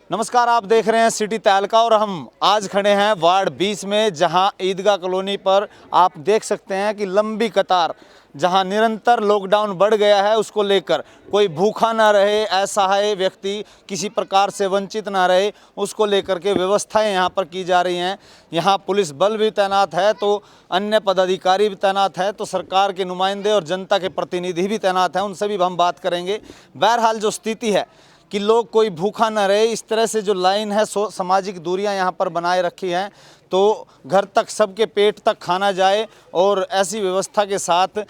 नमस्कार, आप देख रहे हैं सिटी तहलका और हम आज खड़े हैं वार्ड 20 में, जहां ईदगाह कॉलोनी पर आप देख सकते हैं कि लंबी कतार, जहां निरंतर लॉकडाउन बढ़ गया है उसको लेकर कोई भूखा ना रहे, असहाय व्यक्ति किसी प्रकार से वंचित ना रहे, उसको लेकर के व्यवस्थाएं यहां पर की जा रही हैं। यहां पुलिस बल भी तैनात है, तो अन्य पदाधिकारी भी तैनात है, तो सरकार के नुमाइंदे और जनता के प्रतिनिधि भी तैनात हैं, उनसे भी हम बात करेंगे। बहरहाल जो स्थिति है कि लोग कोई भूखा न रहे, इस तरह से जो लाइन है, सामाजिक दूरियां यहाँ पर बनाए रखी हैं, तो घर तक सबके पेट तक खाना जाए, और ऐसी व्यवस्था के साथ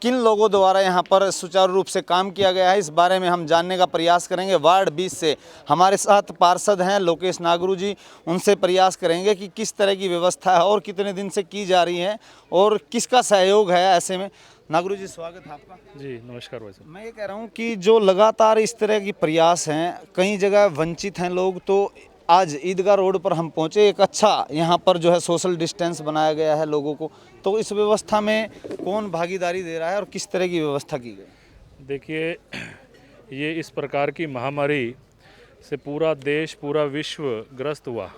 किन लोगों द्वारा यहाँ पर सुचारू रूप से काम किया गया है, इस बारे में हम जानने का प्रयास करेंगे। वार्ड 20 से हमारे साथ पार्षद हैं लोकेश नागरू जी, उनसे प्रयास करेंगे कि किस तरह की व्यवस्था है और कितने दिन से की जा रही है और किसका सहयोग है। ऐसे में नागरू जी, स्वागत है आपका। जी नमस्कार भाई साहब। मैं ये कह रहा हूँ कि जो लगातार इस तरह की प्रयास हैं, कई जगह वंचित हैं लोग, तो आज ईदगाह रोड पर हम पहुँचे। एक अच्छा यहाँ पर जो है सोशल डिस्टेंस बनाया गया है लोगों को, तो इस व्यवस्था में कौन भागीदारी दे रहा है और किस तरह की व्यवस्था की गई? देखिए, ये इस प्रकार की महामारी से पूरा देश, पूरा विश्व ग्रस्त हुआ,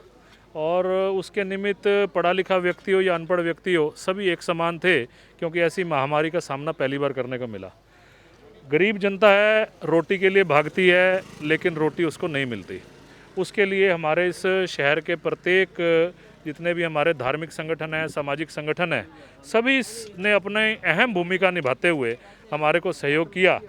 और उसके निमित्त पढ़ा लिखा व्यक्ति हो या अनपढ़ व्यक्ति हो, सभी एक समान थे, क्योंकि ऐसी महामारी का सामना पहली बार करने को मिला। गरीब जनता है, रोटी के लिए भागती है, लेकिन रोटी उसको नहीं मिलती। उसके लिए हमारे इस शहर के प्रत्येक जितने भी हमारे धार्मिक संगठन हैं, सामाजिक संगठन हैं, सभी ने अपने अहम भूमिका निभाते हुए हमारे को सहयोग किया।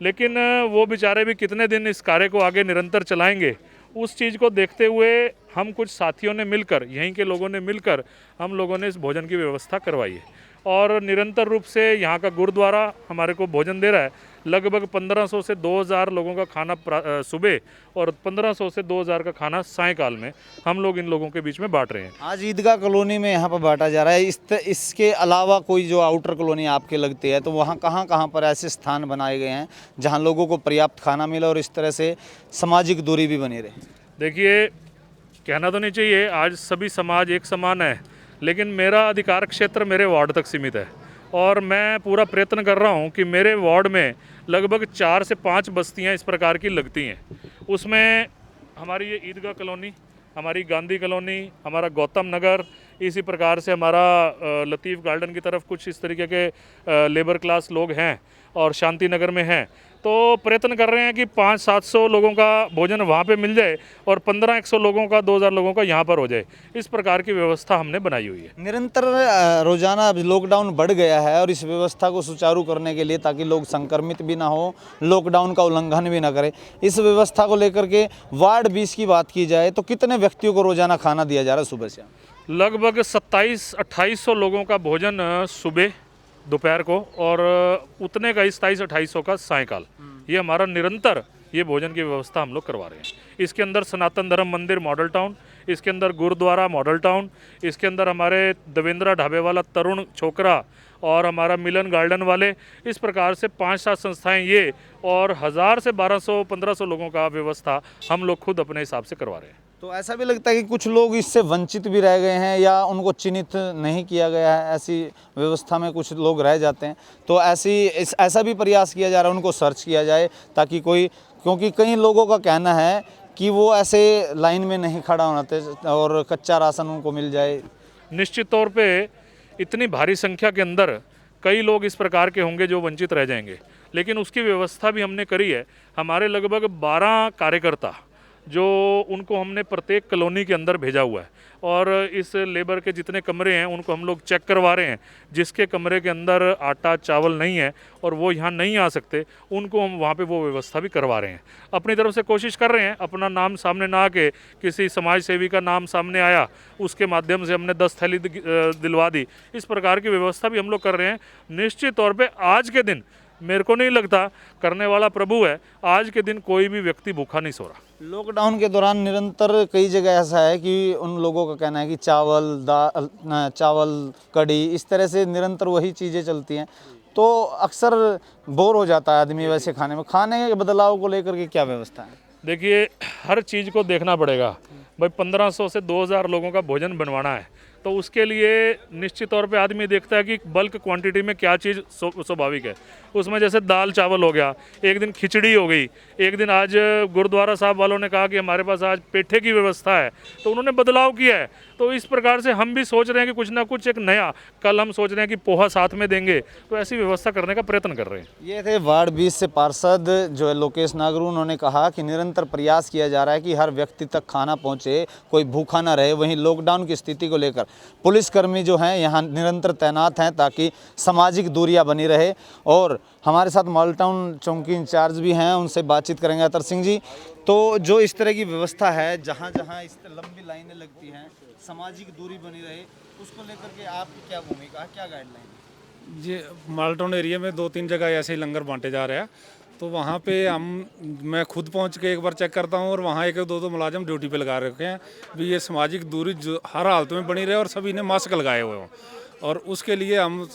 लेकिन वो बेचारे भी कितने दिन इस कार्य को आगे निरंतर चलाएंगे, उस चीज़ को देखते हुए हम कुछ साथियों ने मिलकर, यहीं के लोगों ने मिलकर, हम लोगों ने इस भोजन की व्यवस्था करवाई है, और निरंतर रूप से यहाँ का गुरुद्वारा हमारे को भोजन दे रहा है। लगभग 1500 से 2000 लोगों का खाना सुबह और 1500 से 2000 का खाना सायंकाल में हम लोग इन लोगों के बीच में बांट रहे हैं। आज ईदगाह कॉलोनी में यहाँ पर बांटा जा रहा है। इसके अलावा कोई जो आउटर कॉलोनी आपके लगती है, तो वहाँ कहाँ कहाँ पर ऐसे स्थान बनाए गए हैं जहाँ लोगों को पर्याप्त खाना मिले और इस तरह से सामाजिक दूरी भी बनी रहे? देखिए, कहना तो नहीं चाहिए आज सभी समाज एक समान है, लेकिन मेरा अधिकार क्षेत्र मेरे वार्ड तक सीमित है, और मैं पूरा प्रयत्न कर रहा हूं कि मेरे वार्ड में लगभग 4 से 5 बस्तियां इस प्रकार की लगती हैं। उसमें हमारी ये ईदगाह कॉलोनी, हमारी गांधी कॉलोनी, हमारा गौतम नगर, इसी प्रकार से हमारा लतीफ़ गार्डन की तरफ कुछ इस तरीके के लेबर क्लास लोग हैं, और शांति नगर में हैं। तो प्रयत्न कर रहे हैं कि 500-700 लोगों का भोजन वहाँ पे मिल जाए, और 1500 लोगों का, 2000 लोगों का यहाँ पर हो जाए। इस प्रकार की व्यवस्था हमने बनाई हुई है। निरंतर रोजाना लॉकडाउन बढ़ गया है, और इस व्यवस्था को सुचारू करने के लिए, ताकि लोग संक्रमित भी ना हो, लॉकडाउन का उल्लंघन भी ना करें, इस व्यवस्था को लेकर के वार्ड 20 की बात की जाए तो कितने व्यक्तियों को रोजाना खाना दिया जा रहा है सुबह से? लगभग 2700-2800 लोगों का भोजन सुबह दोपहर को, और उतने का 2700-2800 का सायंकाल। ये हमारा निरंतर ये भोजन की व्यवस्था हम लोग करवा रहे हैं। इसके अंदर सनातन धर्म मंदिर मॉडल टाउन, इसके अंदर गुरुद्वारा मॉडल टाउन, इसके अंदर हमारे देवेंद्रा ढाबे वाला तरुण छोकरा, और हमारा मिलन गार्डन वाले, इस प्रकार से 5-7 संस्थाएं ये, और 1000 से 1200-1500 लोगों का व्यवस्था हम लोग खुद अपने हिसाब से करवा रहे हैं। तो ऐसा भी लगता है कि कुछ लोग इससे वंचित भी रह गए हैं, या उनको चिन्हित नहीं किया गया है, ऐसी व्यवस्था में कुछ लोग रह जाते हैं, तो ऐसा भी प्रयास किया जा रहा है उनको सर्च किया जाए, ताकि कोई, क्योंकि कई लोगों का कहना है कि वो ऐसे लाइन में नहीं खड़ा होना और कच्चा राशन उनको मिल जाए। निश्चित तौर पे इतनी भारी संख्या के अंदर कई लोग इस प्रकार के होंगे जो वंचित रह जाएंगे, लेकिन उसकी व्यवस्था भी हमने करी है। हमारे लगभग 12 कार्यकर्ता जो उनको हमने प्रत्येक कॉलोनी के अंदर भेजा हुआ है, और इस लेबर के जितने कमरे हैं उनको हम लोग चेक करवा रहे हैं। जिसके कमरे के अंदर आटा चावल नहीं है और वो यहाँ नहीं आ सकते, उनको हम वहाँ पे वो व्यवस्था भी करवा रहे हैं। अपनी तरफ से कोशिश कर रहे हैं, अपना नाम सामने ना आके किसी समाज सेवी का नाम सामने आया, उसके माध्यम से हमने 10 थैली दिलवा दी। इस प्रकार की व्यवस्था भी हम लोग कर रहे हैं। निश्चित तौर पर आज के दिन मेरे को नहीं लगता, करने वाला प्रभु है, आज के दिन कोई भी व्यक्ति भूखा नहीं सो रहा। लॉकडाउन के दौरान निरंतर कई जगह ऐसा है कि उन लोगों का कहना है कि चावल कढ़ी, इस तरह से निरंतर वही चीज़ें चलती हैं, तो अक्सर बोर हो जाता है आदमी वैसे खाने में। खाने के बदलाव को लेकर के क्या व्यवस्था है? देखिए, हर चीज़ को देखना पड़ेगा भाई। 1500 से 2000 लोगों का भोजन बनवाना है, तो उसके लिए निश्चित तौर पे आदमी देखता है कि बल्क क्वांटिटी में क्या चीज़ स्वाभाविक है। उसमें जैसे दाल चावल हो गया, एक दिन खिचड़ी हो गई, एक दिन आज गुरुद्वारा साहब वालों ने कहा कि हमारे पास आज पेठे की व्यवस्था है, तो उन्होंने बदलाव किया है। तो इस प्रकार से हम भी सोच रहे हैं कि कुछ ना कुछ एक नया, कल हम सोच रहे हैं कि पोहा साथ में देंगे, तो ऐसी व्यवस्था करने का प्रयत्न कर रहे हैं। ये थे वार्ड 20 से पार्षद जो है लोकेश नागरू। उन्होंने कहा कि निरंतर प्रयास किया जा रहा है कि हर व्यक्ति तक खाना पहुंचे, कोई भूखा ना रहे। वहीं लॉकडाउन की स्थिति को लेकर पुलिसकर्मी जो हैं यहाँ निरंतर तैनात हैं ताकि सामाजिक दूरियां बनी रहे। और हमारे साथ मॉडल टाउन चौकी इंचार्ज भी हैं, उनसे बातचीत करेंगे। अतर सिंह जी, तो जो इस तरह की व्यवस्था है, जहाँ जहाँ इस लंबी लाइनें लगती हैं, सामाजिक दूरी बनी रहे, उसको लेकर के आपकी क्या भूमिका है, क्या गाइडलाइन? जी, मॉडल टाउन एरिया में 2-3 जगह ऐसे ही लंगर बांटे जा रहे हैं, तो वहाँ पे मैं खुद पहुँच के एक बार चेक करता हूँ और वहाँ एक दो मुलाजिम ड्यूटी पे लगा रखे हैं भी ये सामाजिक दूरी जो हर हालत में बनी रहे और सभी ने मास्क लगाए हुए हों, और उसके लिए हम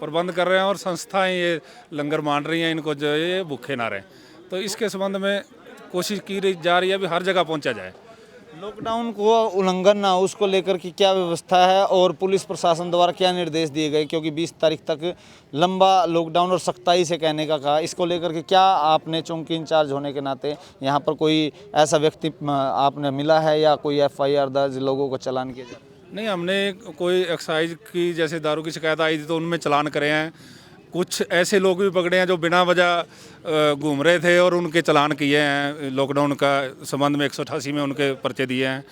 प्रबंध कर रहे हैं और संस्थाएं ये लंगर बांट रही हैं, इनको जो ये भूखे ना रहें। तो इसके संबंध में कोशिश की जा रही है भी हर जगह पहुँचा जाए। लॉकडाउन को उल्लंघन ना हो उसको लेकर की क्या व्यवस्था है और पुलिस प्रशासन द्वारा क्या निर्देश दिए गए, क्योंकि 20 तारीख तक लंबा लॉकडाउन और सख्ताई से कहने का कहा, इसको लेकर के क्या आपने चौकी इंचार्ज होने के नाते यहाँ पर कोई ऐसा व्यक्ति आपने मिला है या कोई FIR दर्ज, लोगों को चालान किया जाए? नहीं, हमने कोई एक्साइज की जैसे दारू की शिकायत आई थी तो उनमें चालान करे हैं। कुछ ऐसे लोग भी पकड़े हैं जो बिना वजह घूम रहे थे और उनके चालान किए हैं। लॉकडाउन का संबंध में 188 में उनके पर्चे दिए हैं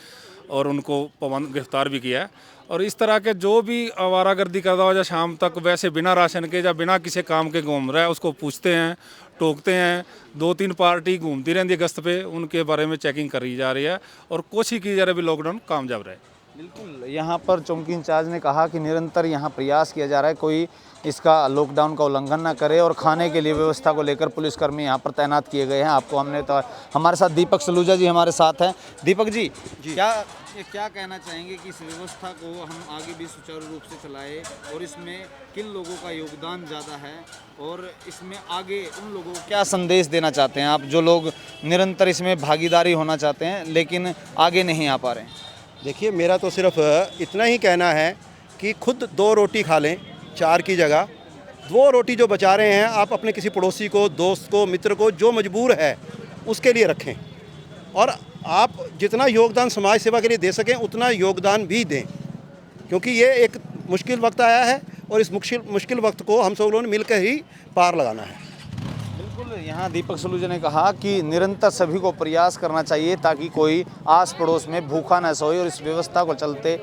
और उनको गिरफ्तार भी किया है। और इस तरह के जो भी आवारागर्दी करता हो या शाम तक वैसे बिना राशन के या बिना किसी काम के घूम रहा है, उसको पूछते हैं, टोकते हैं। 2-3 पार्टी घूमती रहती है गश्त पे, उनके बारे में चेकिंग करी जा रही है और कोशिश की जा रही है भी लॉकडाउन कामयाब रहे। बिल्कुल, यहाँ पर चौकी इंचार्ज ने कहा कि निरंतर यहाँ प्रयास किया जा रहा है कोई इसका लॉकडाउन का उल्लंघन ना करे, और खाने के लिए व्यवस्था को लेकर पुलिसकर्मी यहाँ पर तैनात किए गए हैं। आपको हमने तो हमारे साथ दीपक सलूजा जी हमारे साथ हैं। दीपक जी, क्या कहना चाहेंगे कि इस व्यवस्था को हम आगे भी सुचारू रूप से चलाएं और इसमें किन लोगों का योगदान ज़्यादा है, और इसमें आगे उन लोगों को क्या संदेश देना चाहते हैं आप, जो लोग निरंतर इसमें भागीदारी होना चाहते हैं लेकिन आगे नहीं आ पा रहे हैं? देखिए, मेरा तो सिर्फ इतना ही कहना है कि खुद 2 रोटी खा लें 4 की जगह। 2 रोटी जो बचा रहे हैं, आप अपने किसी पड़ोसी को, दोस्त को, मित्र को, जो मजबूर है उसके लिए रखें, और आप जितना योगदान समाज सेवा के लिए दे सकें उतना योगदान भी दें, क्योंकि ये एक मुश्किल वक्त आया है और इस मुश्किल वक्त को हम सब लोगों ने मिलकर ही पार लगाना है। बिल्कुल, यहाँ दीपक सलूजा ने कहा कि निरंतर सभी को प्रयास करना चाहिए ताकि कोई आस पड़ोस में भूखा न सोए, और इस व्यवस्था को चलते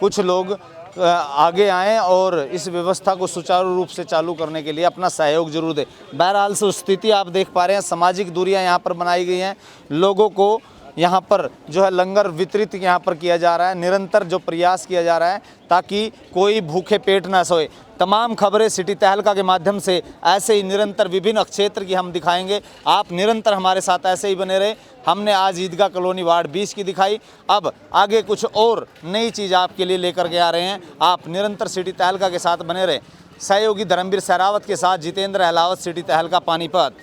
कुछ लोग आगे आएँ और इस व्यवस्था को सुचारू रूप से चालू करने के लिए अपना सहयोग जरूर दें। बहरहाल से स्थिति आप देख पा रहे हैं, सामाजिक दूरियां यहाँ पर बनाई गई हैं, लोगों को यहाँ पर जो है लंगर वितरित यहाँ पर किया जा रहा है, निरंतर जो प्रयास किया जा रहा है ताकि कोई भूखे पेट ना सोए। तमाम खबरें सिटी तहलका के माध्यम से ऐसे ही निरंतर विभिन्न क्षेत्र की हम दिखाएंगे। आप निरंतर हमारे साथ ऐसे ही बने रहे। हमने आज ईदगाह कॉलोनी वार्ड 20 की दिखाई, अब आगे कुछ और नई चीज़ आपके लिए लेकर के आ रहे हैं। आप निरंतर सिटी तहलका के साथ बने रहे। सहयोगी धर्मवीर सहरावत के साथ जितेंद्र अहलावत, सिटी तहलका, पानीपत।